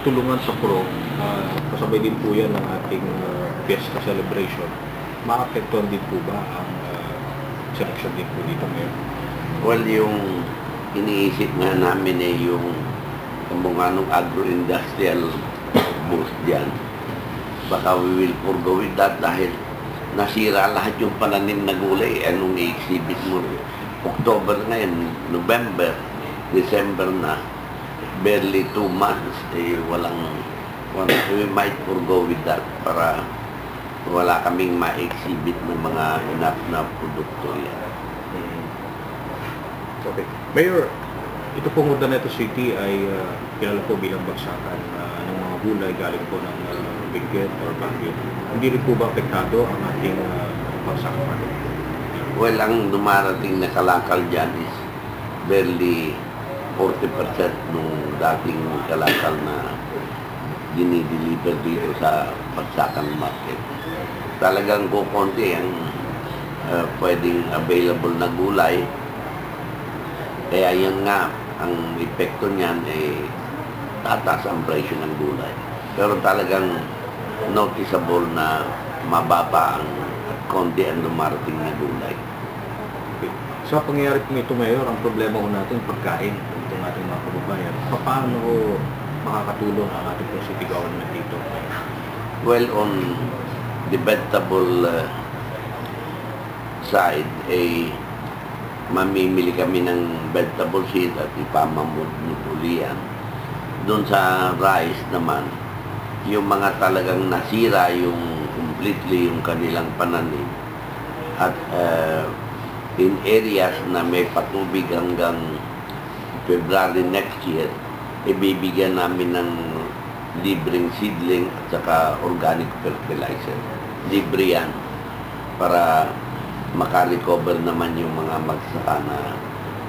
tulungan sa pro, kasabay din po yan ng ating fiesta celebration, maapektuhan din po ba ang selection din po dito ngayon? Well, yung iniisip nga namin yung kamunganong agro-industrial boost dyan. Baka we will forgo with that dahil nasira lahat yung pananim na gulay. Anong i-exhibit mo? October ngayon, November, December na, barely 2 months, we might forgo with that para wala kaming ma-exhibit ng mga enough na produkto yan. Okay. Mayor, ito pong Urdaneta City ay kilala po bilang bagsakan ng mga gulay galing po ng Benguet or Baguio. Hindi rin po ba apektado ang ating bagsakan natin? Well, ang dumarating na kalakal dyan is barely 40% nung dating kalakal na dinideliver dito sa bagsakan market. Talagang kukunti ang pwedeng available na gulay. Kaya yan nga, ang epekto niyan tataas ang presyo ng gulay. Pero talagang noticeable na mababa ang konti ang dumarating na gulay. Okay. Sa pangyayari po ito, Mayor, ang problema ko natin pagkain itong ating mga kababayan. Paano makakatulong ang ating city government dito? Well, on the vegetable side, mamimili kami ng vegetable seed at ipamamuli yan. Doon sa rice naman, yung mga talagang nasira yung completely yung kanilang pananim at in areas na may patubig hanggang February next year, ibibigyan namin ng libreng seedling at saka organic fertilizer. Libre yan para makarecover naman yung mga magsaka na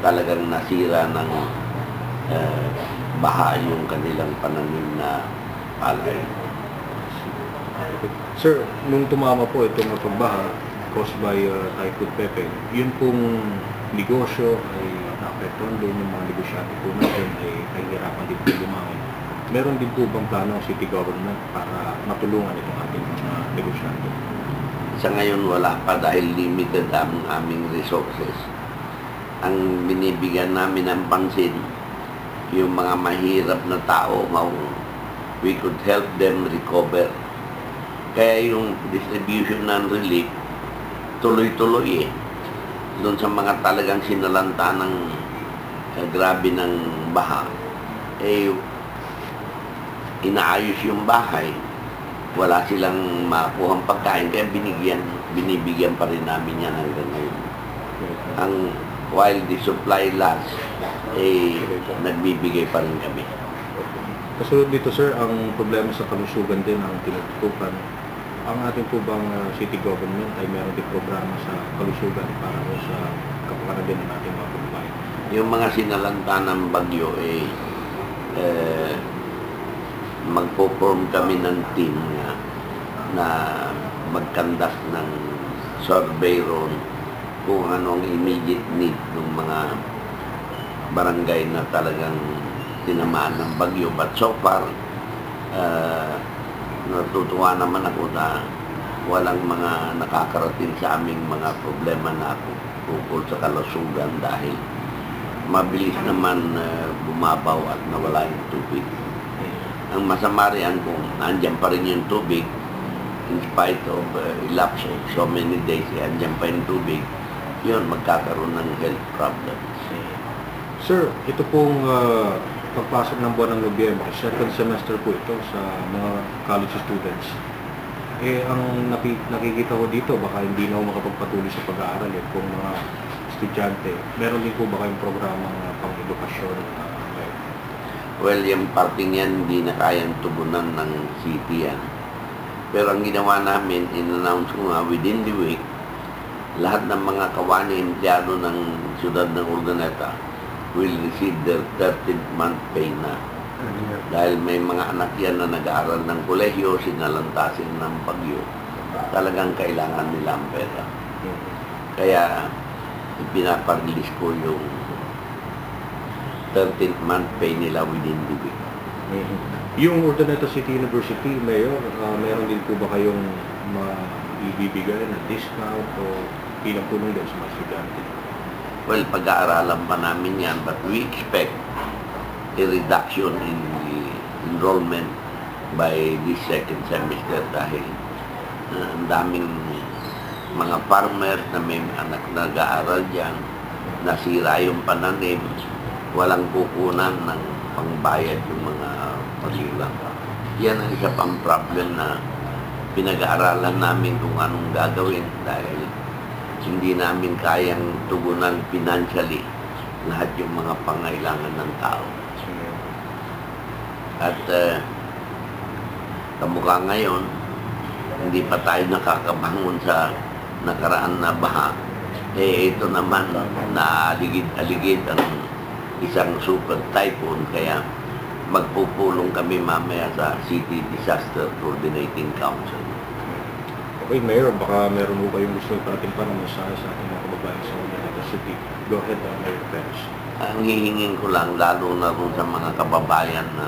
talagang nasira ng baha yung kanilang pananim na palay. Sir, nung tumama po itong pagbaha caused by Typhoon Pepe, yun pong negosyo ay naapektuhan din yung mga negosyante po natin ay nahihirapan din po lumangon. Meron din po bang plano ang city government para matulungan itong ating mga negosyante? Sa ngayon wala pa dahil limited ang aming resources. Ang binibigyan namin ng pansin, yung mga mahirap na tao, we could help them recover. Kaya yung distribution ng relief, tuloy-tuloy doon sa mga talagang sinalanta ng grabe ng baha, inaayos yung bahay. Wala silang makuhang pagkain, kaya binibigyan pa rin namin yan hanggang ngayon. While the supply lasts, nagbibigay pa rin kami. Kasunod dito, sir, ang problema sa kalusugan din ang tinututukan. Ang ating po bang city government ay meron din programa sa kalusugan para sa kapakanan din ng ating mga kababayan? Yung mga sinalanta ng bagyo, magpo-form kami ng team na mag-conduct ng survey ron kung anong immediate need ng mga barangay na talagang tinamaan ng bagyo. But so far, natutuwa naman ako na walang mga nakakarating sa aming mga problema na tungkol sa kalusugan dahil mabilis naman bumabaw at nawala yung tubig. Ang masama rin kung andyan pa rin yung tubig, in spite of elapse of so many days, andyan pa yung tubig, yun, magkakaroon ng health problems. Sir, ito pong pagpasok ng buwan ng Nobyembre, second semester po ito sa mga college students. Ang nakikita ko dito, baka hindi na ako makapagpatuloy sa pag-aaral kung mga estudyante. Meron din po ba kayong programang pang-edukasyon? Well, yung parting yan, hindi na kayang tubunan ng city yan. Pero ang ginawa namin, in-announce ko nga, within the week, lahat ng mga kawani empleyado ng siyudad ng Urdaneta will receive their 13th month pay na. Dahil may mga anak yan na nag-aaral ng kolehiyo, sinalantasin ng bagyo. Talagang kailangan nila ang pera. Kaya, pinaparelease ko yung 13th month pay nila within the week. Yung Urdaneta City University, Mayor, meron din po ba kayong maibibigay na discount o ilang tulong din sa mga estudyante? Well, pag-aaralan pa namin yan, but we expect a reduction in the enrollment by this second semester dahil ang daming mga farmers na may anak na nag-aaral dyan, nasira yung pananim, walang kukunan ng pangbayad yung mga magulang. Yan ang isa pang problem na pinag-aaralan namin kung anong gagawin dahil hindi namin kayang tugunan financially lahat yung mga pangailangan ng tao. At kamukha ngayon, hindi pa tayo nakakabangon sa nakaraan na baha. Ito naman na aligid-aligid ang isang super typhoon kaya magpupulong kami mamaya sa City Disaster Coordinating Council. Okay, Mayor, baka meron mo kayong gusto parating para mensahe sa ating mga kababayan sa Urdaneta City. Go ahead, Mayor Perez. Ang hihingin ko lang, lalo na rin sa mga kababayan na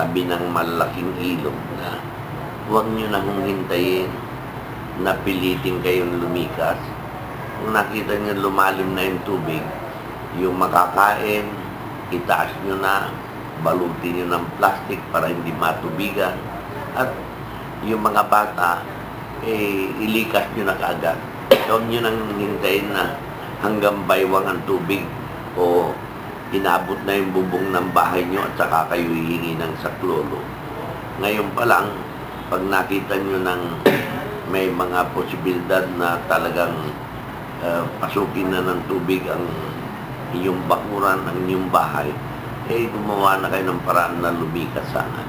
tabi ng malaking ilog na huwag nyo na hong hintayin na pilitin kayong lumikas. Kung nakita nyo lumalim na yung tubig, yung makakain, itaas nyo na, balutin nyo ng plastic para hindi matubigan. At yung mga bata, ilikas nyo na kaagad. Huwag nyo nang hintayin na hanggang baywang ang tubig o inabot na yung bubong ng bahay nyo at saka kayo hihingi ng saklolo. Ngayon pa lang, pag nakita nyo ng may mga posibilidad na talagang pasukin na ng tubig ang inyong bakuran, ang inyong bahay, gumawa na kayo ng paraan na lumikas sana.